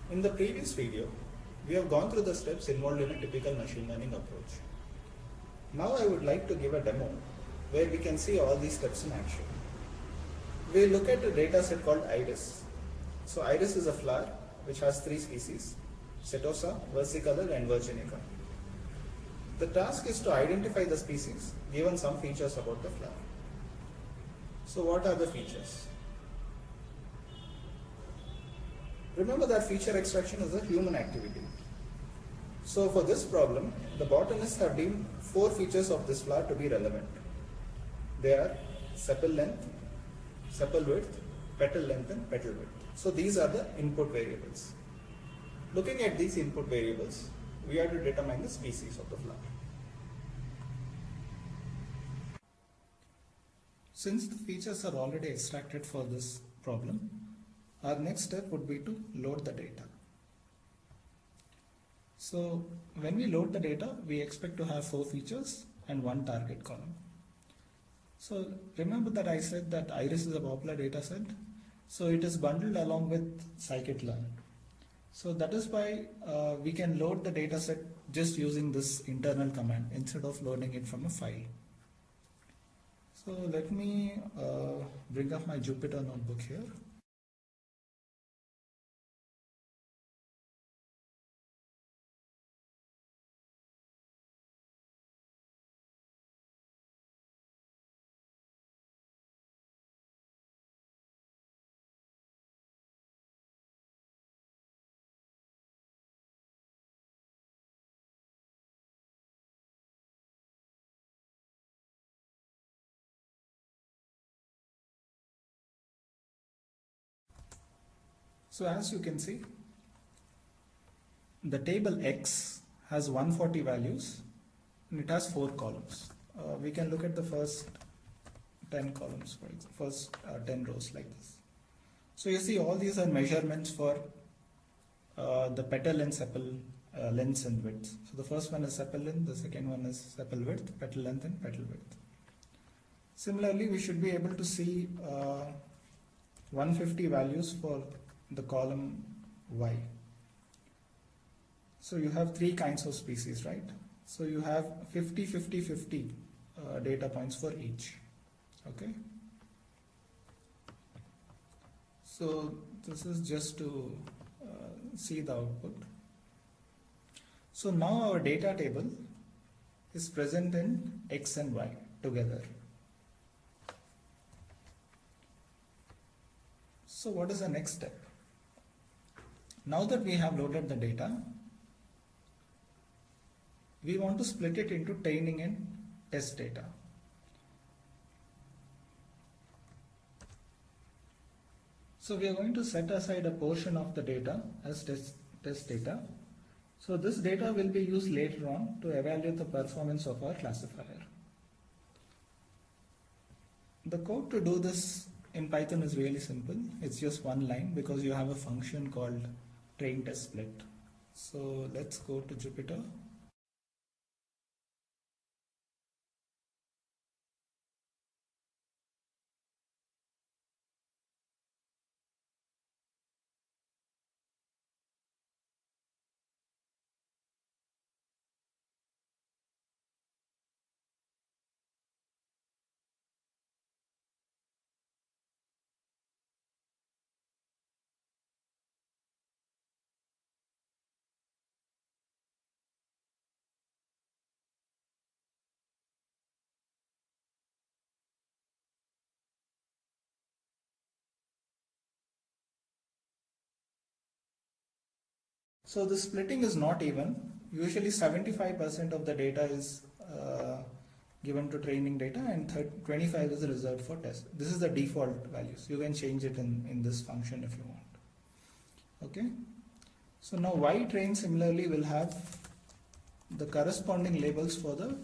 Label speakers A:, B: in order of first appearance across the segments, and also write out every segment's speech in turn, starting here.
A: In the previous video, we have gone through the steps involved in a typical machine learning approach. Now I would like to give a demo where we can see all these steps in action. We look at a data set called iris. So iris is a flower which has three species: Setosa, versicolor and virginica. The task is to identify the species given some features about the flower. So what are the features? Remember that feature extraction is a human activity. So for this problem, the botanists have deemed 4 features of this flower to be relevant. They are sepal length, sepal width, petal length and petal width. So these are the input variables. Looking at these input variables, we have to determine the species of the flower. Since the features are already extracted for this problem, our next step would be to load the data. So when we load the data, we expect to have 4 features and 1 target column. So remember that I said that iris is a popular data set. So it is bundled along with scikit-learn. So that is why we can load the data set just using this internal command instead of loading it from a file. So let me bring up my Jupyter notebook here. So as you can see, the table X has 140 values and it has 4 columns. We can look at the first 10 columns, for example, first 10 rows like this. So you see all these are measurements for the petal and sepal lengths and width. So the first one is sepal length, the second one is sepal width, petal length and petal width. Similarly, we should be able to see 150 values for the column Y. So you have 3 kinds of species, right? So you have 50, 50, 50 data points for each. Okay. So this is just to see the output. So now our data table is present in X and Y together. So what is the next step? Now that we have loaded the data, we want to split it into training and test data. So we are going to set aside a portion of the data as test data. So this data will be used later on to evaluate the performance of our classifier. The code to do this in Python is really simple. It's just one line because you have a function called train test split. So let's go to Jupyter. So the splitting is not even. Usually 75% of the data is given to training data and 25 is reserved for test. This is the default values. You can change it in this function if you want. Okay. So now Y-train similarly will have the corresponding labels for the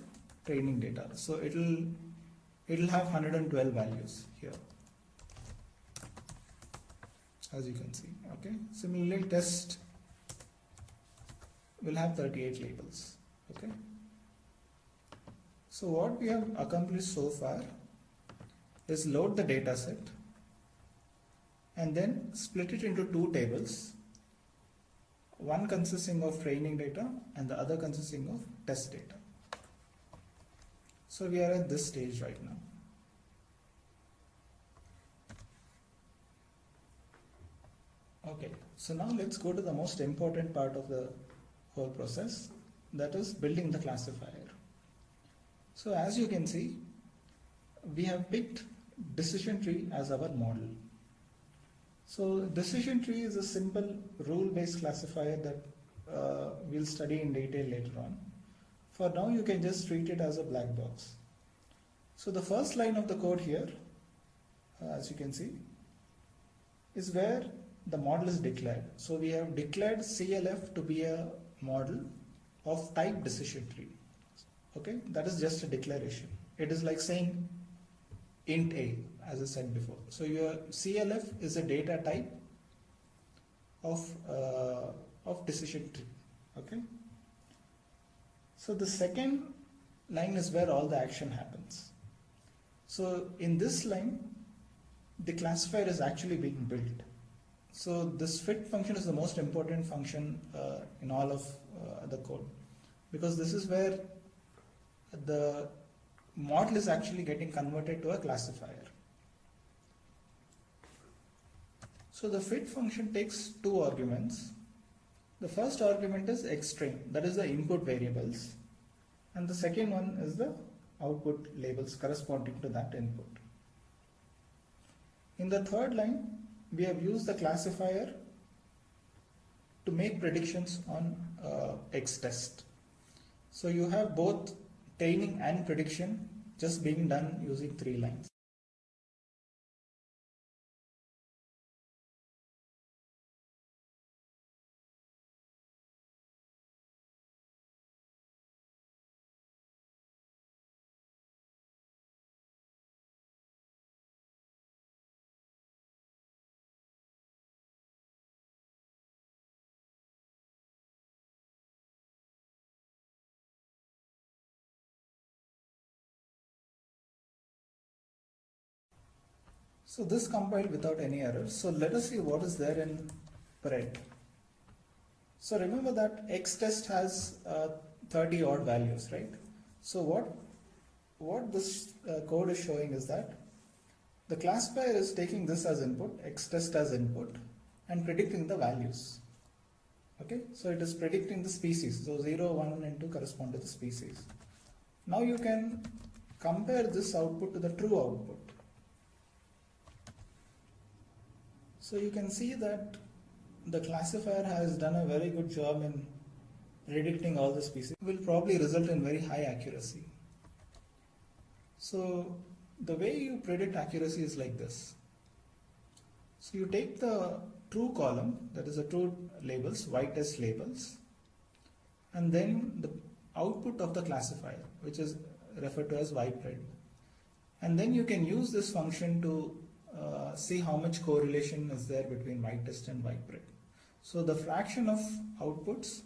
A: training data. So it'll have 112 values here, as you can see. Okay. Similarly, test will have 38 labels. Okay. So what we have accomplished so far is load the data set and then split it into 2 tables one consisting of training data and the other consisting of test data. So we are at this stage right now. Okay, so now let's go to the most important part of the whole process, that is building the classifier. So as you can see, we have picked decision tree as our model. So decision tree is a simple rule-based classifier that we'll study in detail later on. For now, you can just treat it as a black box. So the first line of the code here, as you can see, is where the model is declared. So we have declared CLF to be a model of type decision tree. Okay, that is just a declaration. It is like saying int a, as I said before. So your CLF is a data type of decision tree. Okay. So the second line is where all the action happens. So in this line, the classifier is actually being built. So this fit function is the most important function in all of the code, because this is where the model is actually getting converted to a classifier. So the fit function takes two arguments. The first argument is xstring, that is the input variables, and the second one is the output labels corresponding to that input. In the third line, we have used the classifier to make predictions on xtest. So you have both training and prediction just being done using 3 lines. So this compiled without any errors. So let us see what is there in pred. So remember that xtest has 30 odd values, right? So what this code is showing is that the classifier is taking this as input, xtest as input, and predicting the values. Okay, so it is predicting the species. So 0, 1, and 2 correspond to the species. Now you can compare this output to the true output. So you can see that the classifier has done a very good job in predicting all the species. It will probably result in very high accuracy. So the way you predict accuracy is like this. So you take the true column, that is the true labels, white test labels, and then the output of the classifier, which is referred to as ypred. And then you can use this function to see how much correlation is there between white test and ypred. So the fraction of outputs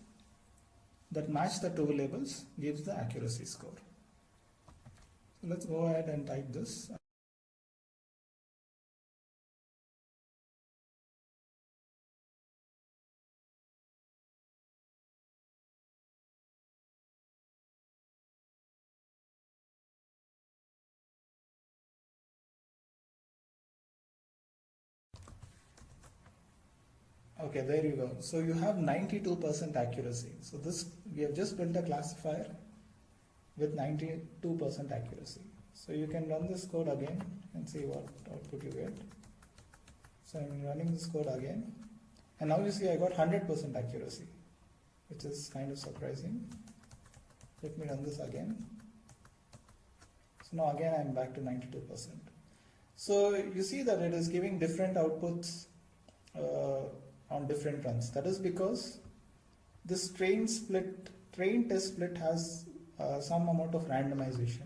A: that match the two labels gives the accuracy score. So let's go ahead and type this. Okay, there you go. So you have 92% accuracy. So this, we have just built a classifier with 92% accuracy. So you can run this code again and see what output you get. So I'm running this code again, and now you see I got 100% accuracy, which is kind of surprising. Let me run this again. So now again I'm back to 92%. So you see that it is giving different outputs on different runs. That is because this train test split has some amount of randomization.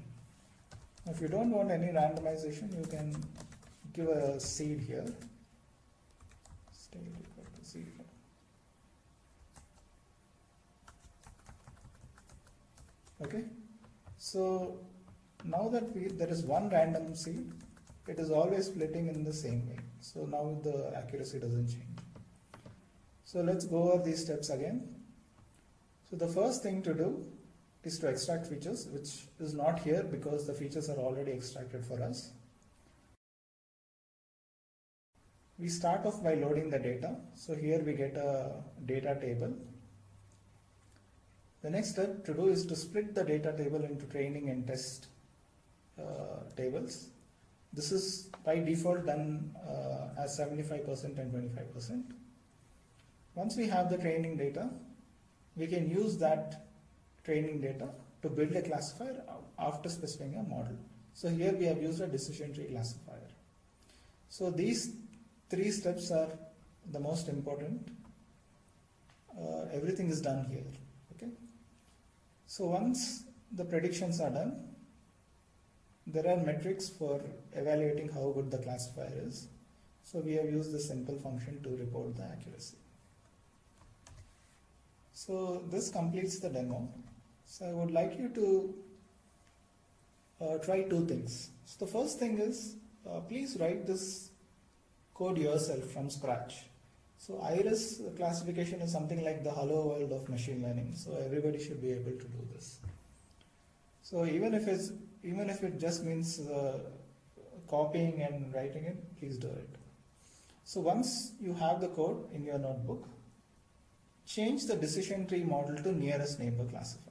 A: If you don't want any randomization, you can give a seed here. State equal to 0. Okay. So now that there is one random seed, it is always splitting in the same way. So now the accuracy doesn't change. So let's go over these steps again. So the first thing to do is to extract features, which is not here because the features are already extracted for us. We start off by loading the data. So here we get a data table. The next step to do is to split the data table into training and test tables. This is by default done as 75% and 25%. Once we have the training data, we can use that training data to build a classifier after specifying a model. So here we have used a decision tree classifier. So these three steps are the most important. Everything is done here. Okay. So once the predictions are done, there are metrics for evaluating how good the classifier is. So we have used this simple function to report the accuracy. So this completes the demo. So I would like you to try two things. So the first thing is please write this code yourself from scratch. So iris classification is something like the hello world of machine learning. So everybody should be able to do this. So even if it just means copying and writing it, please do it. So once you have the code in your notebook, change the decision tree model to nearest neighbor classifier.